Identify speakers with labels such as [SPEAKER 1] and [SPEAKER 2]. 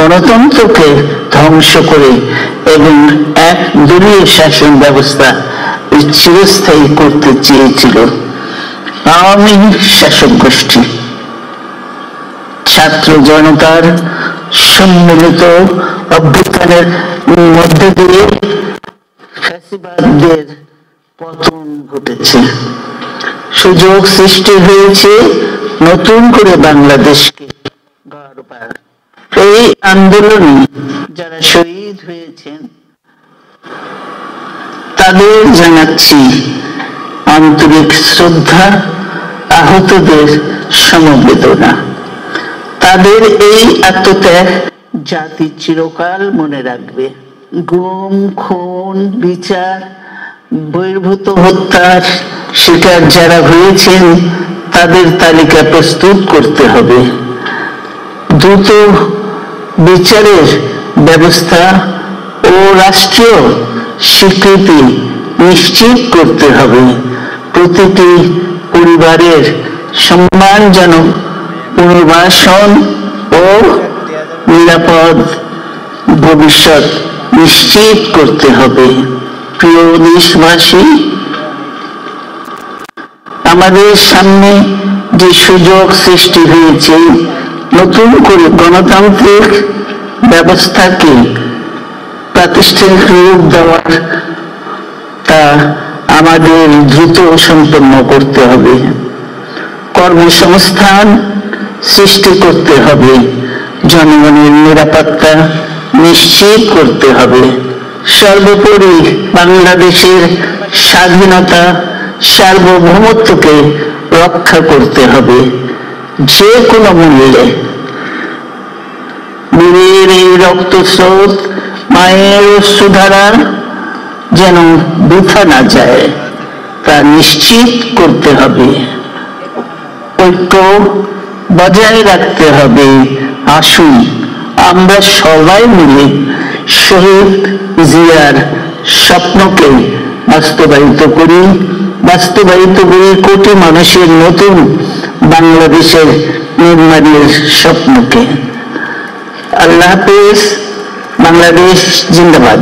[SPEAKER 1] গণতন্ত্রকে ধ্বংস করে এবং এক দলীয় শাসন ব্যবস্থা চিরস্থায়ী করতে চেয়েছিল আওয়ামী শাসক গোষ্ঠী। ছাত্র জনতার সম্মিলিত অভ্যুত্থানের মধ্যে দিয়ে ফ্যাসিবাদদের পতন ঘটেছে, সুযোগ সৃষ্টি হয়েছে নতুন করে বাংলাদেশকে গড়বার। এই আন্দোলনে যারা শহীদ হয়েছেন তাদের জানাচ্ছি আন্তরিক শ্রদ্ধা, আহতদের সমবেদনা। তাদের এই আত্মত্যাগ জাতি চিরকাল মনে রাখবে। গুম, খুন, বিচার, বহির্ভূত হত্যার শিকার যারা হয়েছেন তাদের তালিকা প্রস্তুত করতে হবে। দ্রুত বিচারের ব্যবস্থা ও রাষ্ট্রীয় স্বীকৃতি নিশ্চিত করতে হবে। প্রতিটি পরিবারের সম্মানজনক পুনর্বাসন ও নিরাপদ ভবিষ্যৎ নিশ্চিত করতে হবে। প্রিয় দেশবাসী, আমাদের সামনে যে সুযোগ সৃষ্টি হয়েছে নতুন করে গণতান্ত্রিক ব্যবস্থাকে প্রাতিষ্ঠানিক রূপ দেওয়ার, তা আমাদের দ্রুত সম্পন্ন করতে হবে। কর্মসংস্থান সৃষ্টি করতে হবে, জনগণের নিরাপত্তা নিশ্চিত করতে হবে। সর্বোপরি বাংলাদেশের স্বাধীনতা, সার্বভৌমত্বকে রক্ষা করতে হবে যে কোনো মূল্যে। বীরের এই রক্তস্রোত, মায়ের অশ্রুধারা যেন বৃথা না যায় তা নিশ্চিত করতে হবে। ঐক্য বজায় রাখতে হবে। আসুন আমরা সবাই মিলে শহীদ জিয়ার স্বপ্নকে বাস্তবায়িত করি কোটি মানুষের নতুন বাংলাদেশের নির্মাণের স্বপ্নকে। আল্লাহ হাফেজ। বাংলাদেশ জিন্দাবাদ।